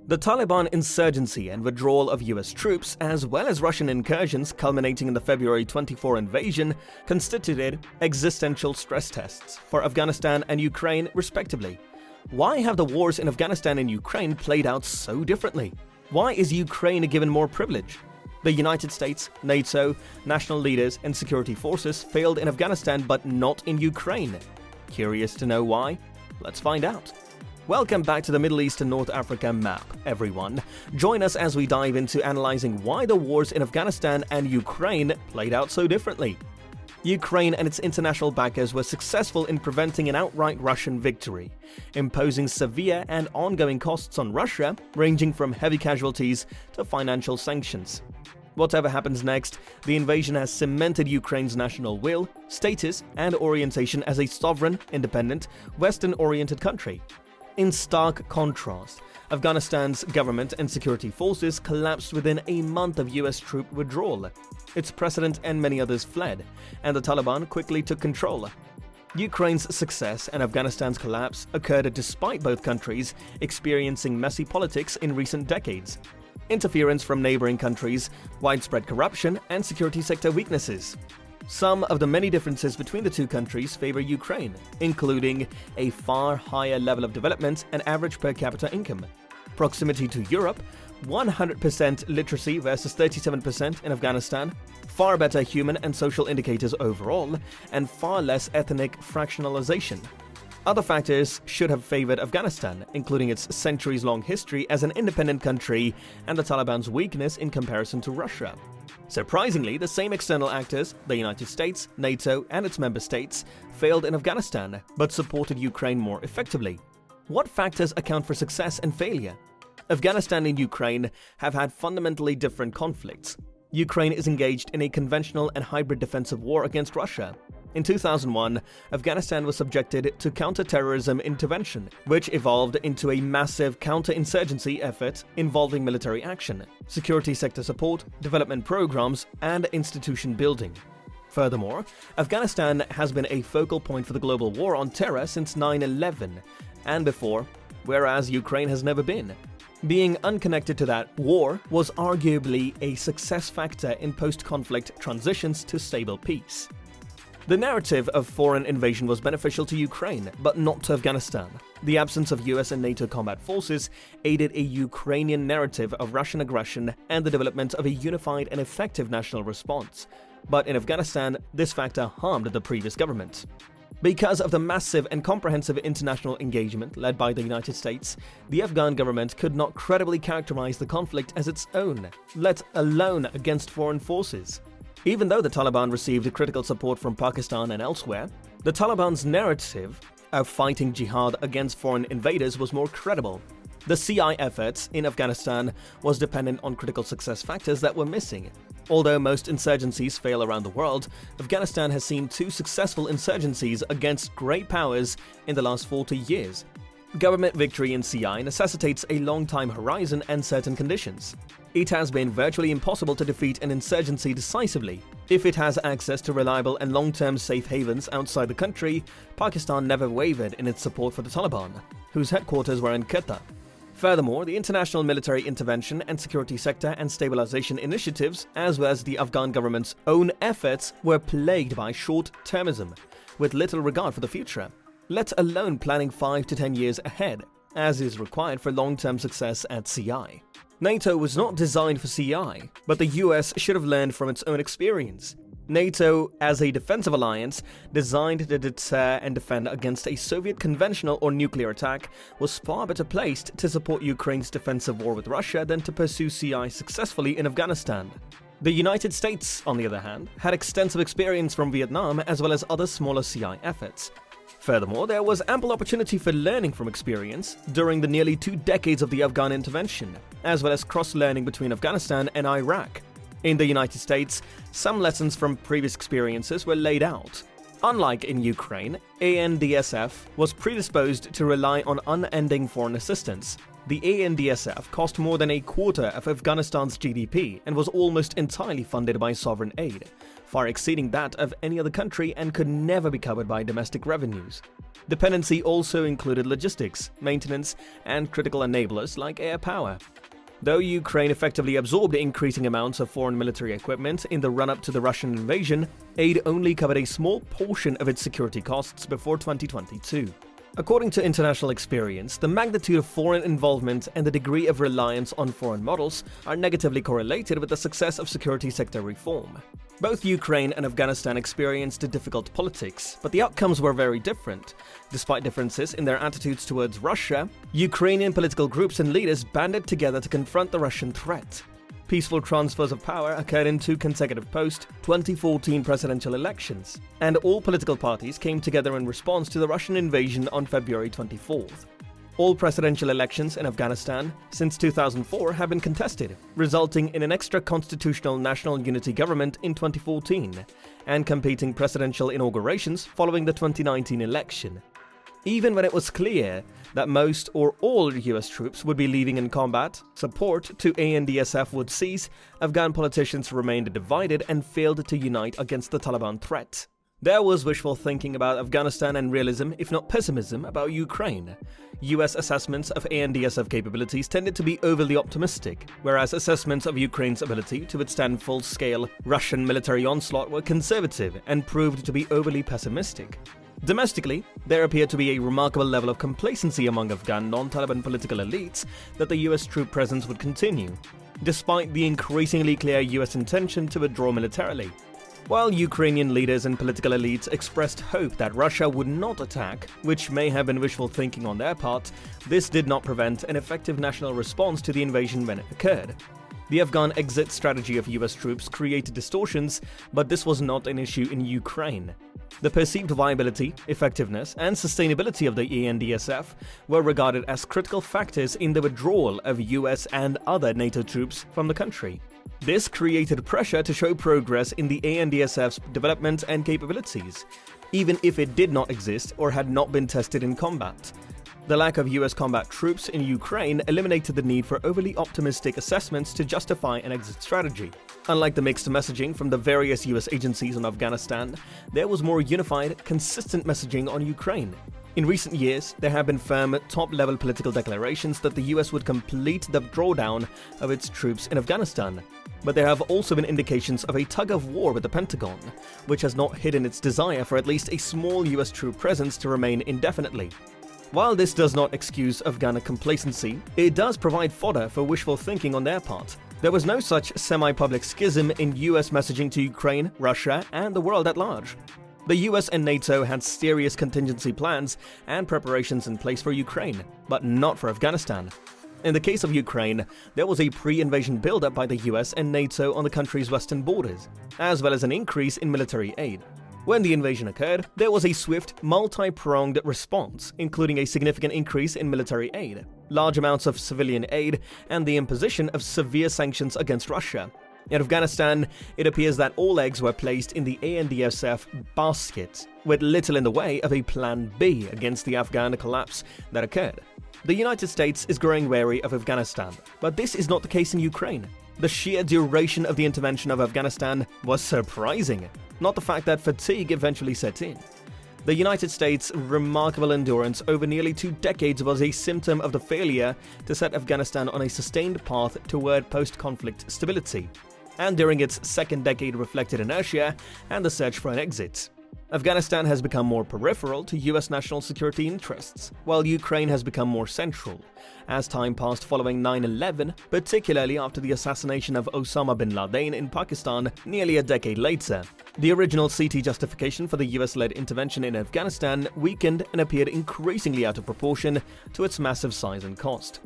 The Taliban insurgency and withdrawal of US troops, as well as Russian incursions culminating in the February 24 invasion, constituted existential stress tests for Afghanistan and Ukraine, respectively. Why have the wars in Afghanistan and Ukraine played out so differently? Why is Ukraine given more privilege? The United States, NATO, national leaders, and security forces failed in Afghanistan but not in Ukraine. Curious to know why? Let's find out. Welcome back to the Middle East and North Africa map, everyone. Join us as we dive into analyzing why the wars in Afghanistan and Ukraine played out so differently. Ukraine and its international backers were successful in preventing an outright Russian victory, imposing severe and ongoing costs on Russia, ranging from heavy casualties to financial sanctions. Whatever happens next, the invasion has cemented Ukraine's national will, status, and orientation as a sovereign, independent, Western-oriented country. In stark contrast, Afghanistan's government and security forces collapsed within a month of US troop withdrawal. Its president and many others fled, and the Taliban quickly took control. Ukraine's success and Afghanistan's collapse occurred despite both countries experiencing messy politics in recent decades, interference from neighboring countries, widespread corruption, and security sector weaknesses. Some of the many differences between the two countries favor Ukraine, including a far higher level of development and average per capita income, proximity to Europe, 100% literacy versus 37% in Afghanistan, far better human and social indicators overall, and far less ethnic fractionalization. Other factors should have favored Afghanistan, including its centuries-long history as an independent country and the Taliban's weakness in comparison to Russia. Surprisingly, the same external actors, the United States, NATO, and its member states, failed in Afghanistan, but supported Ukraine more effectively. What factors account for success and failure? Afghanistan and Ukraine have had fundamentally different conflicts. Ukraine is engaged in a conventional and hybrid defensive war against Russia. In 2001, Afghanistan was subjected to counter-terrorism intervention, which evolved into a massive counter-insurgency effort involving military action, security sector support, development programs, and institution building. Furthermore, Afghanistan has been a focal point for the global war on terror since 9/11 and before, whereas Ukraine has never been. Being unconnected to that war was arguably a success factor in post-conflict transitions to stable peace. The narrative of foreign invasion was beneficial to Ukraine, but not to Afghanistan. The absence of US and NATO combat forces aided a Ukrainian narrative of Russian aggression and the development of a unified and effective national response. But in Afghanistan, this factor harmed the previous government. Because of the massive and comprehensive international engagement led by the United States, the Afghan government could not credibly characterize the conflict as its own, let alone against foreign forces. Even though the Taliban received critical support from Pakistan and elsewhere, the Taliban's narrative of fighting jihad against foreign invaders was more credible. The CI efforts in Afghanistan was dependent on critical success factors that were missing. Although most insurgencies fail around the world, Afghanistan has seen two successful insurgencies against great powers in the last 40 years. Government victory in CI necessitates a long time horizon and certain conditions. It has been virtually impossible to defeat an insurgency decisively if it has access to reliable and long-term safe havens outside the country. Pakistan never wavered in its support for the Taliban, whose headquarters were in Quetta. Furthermore, the international military intervention and security sector and stabilization initiatives, as well as the Afghan government's own efforts, were plagued by short-termism, with little regard for the future, let alone planning 5 to 10 years ahead, as is required for long-term success at CI. NATO was not designed for CI, but the US should have learned from its own experience. NATO, as a defensive alliance designed to deter and defend against a Soviet conventional or nuclear attack, was far better placed to support Ukraine's defensive war with Russia than to pursue CI successfully in Afghanistan. The United States, on the other hand, had extensive experience from Vietnam as well as other smaller CI efforts. Furthermore, there was ample opportunity for learning from experience during the nearly 2 decades of the Afghan intervention, as well as cross-learning between Afghanistan and Iraq. In the United States, some lessons from previous experiences were laid out. Unlike in Ukraine, ANDSF was predisposed to rely on unending foreign assistance, The ANDSF cost more than a quarter of Afghanistan's GDP and was almost entirely funded by sovereign aid, far exceeding that of any other country, and could never be covered by domestic revenues. Dependency also included logistics, maintenance, and critical enablers like air power. Though Ukraine effectively absorbed increasing amounts of foreign military equipment in the run-up to the Russian invasion, aid only covered a small portion of its security costs before 2022. According to international experience, the magnitude of foreign involvement and the degree of reliance on foreign models are negatively correlated with the success of security sector reform. Both Ukraine and Afghanistan experienced difficult politics, but the outcomes were very different. Despite differences in their attitudes towards Russia, Ukrainian political groups and leaders banded together to confront the Russian threat. Peaceful transfers of power occurred in 2 consecutive post-2014 presidential elections, and all political parties came together in response to the Russian invasion on February 24th. All presidential elections in Afghanistan since 2004 have been contested, resulting in an extra-constitutional national unity government in 2014, and competing presidential inaugurations following the 2019 election. Even when it was clear that most or all US troops would be leaving in combat, support to ANDSF would cease, Afghan politicians remained divided and failed to unite against the Taliban threat. There was wishful thinking about Afghanistan and realism, if not pessimism, about Ukraine. US assessments of ANDSF capabilities tended to be overly optimistic, whereas assessments of Ukraine's ability to withstand full-scale Russian military onslaught were conservative and proved to be overly pessimistic. Domestically, there appeared to be a remarkable level of complacency among Afghan non-Taliban political elites that the US troop presence would continue, despite the increasingly clear US intention to withdraw militarily. While Ukrainian leaders and political elites expressed hope that Russia would not attack, which may have been wishful thinking on their part, this did not prevent an effective national response to the invasion when it occurred. The Afghan exit strategy of US troops created distortions, but this was not an issue in Ukraine. The perceived viability, effectiveness, and sustainability of the ANDSF were regarded as critical factors in the withdrawal of US and other NATO troops from the country. This created pressure to show progress in the ANDSF's development and capabilities, even if it did not exist or had not been tested in combat. The lack of US combat troops in Ukraine eliminated the need for overly optimistic assessments to justify an exit strategy. Unlike the mixed messaging from the various US agencies on Afghanistan, there was more unified, consistent messaging on Ukraine. In recent years, there have been firm, top-level political declarations that the US would complete the drawdown of its troops in Afghanistan. But there have also been indications of a tug-of-war with the Pentagon, which has not hidden its desire for at least a small US troop presence to remain indefinitely. While this does not excuse Afghan complacency, it does provide fodder for wishful thinking on their part. There was no such semi-public schism in US messaging to Ukraine, Russia, and the world at large. The US and NATO had serious contingency plans and preparations in place for Ukraine, but not for Afghanistan. In the case of Ukraine, there was a pre-invasion build-up by the US and NATO on the country's western borders, as well as an increase in military aid. When the invasion occurred, there was a swift, multi-pronged response, including a significant increase in military aid, large amounts of civilian aid, and the imposition of severe sanctions against Russia. In Afghanistan, it appears that all eggs were placed in the ANDSF basket, with little in the way of a Plan B against the Afghan collapse that occurred. The United States is growing wary of Afghanistan, but this is not the case in Ukraine. The sheer duration of the intervention of Afghanistan was surprising, not the fact that fatigue eventually set in. The United States' remarkable endurance over nearly 2 decades was a symptom of the failure to set Afghanistan on a sustained path toward post-conflict stability, and during its second decade reflected inertia and the search for an exit. Afghanistan has become more peripheral to US national security interests, while Ukraine has become more central, as time passed following 9/11, particularly after the assassination of Osama bin Laden in Pakistan nearly a decade later. The original CT justification for the US-led intervention in Afghanistan weakened and appeared increasingly out of proportion to its massive size and cost.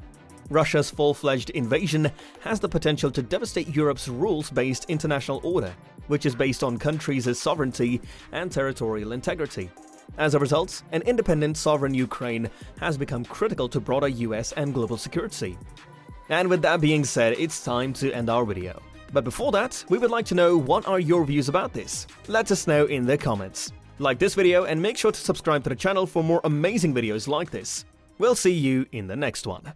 Russia's full-fledged invasion has the potential to devastate Europe's rules-based international order, which is based on countries' sovereignty and territorial integrity. As a result, an independent, sovereign Ukraine has become critical to broader US and global security. And with that being said, it's time to end our video. But before that, we would like to know, what are your views about this? Let us know in the comments. Like this video and make sure to subscribe to the channel for more amazing videos like this. We'll see you in the next one.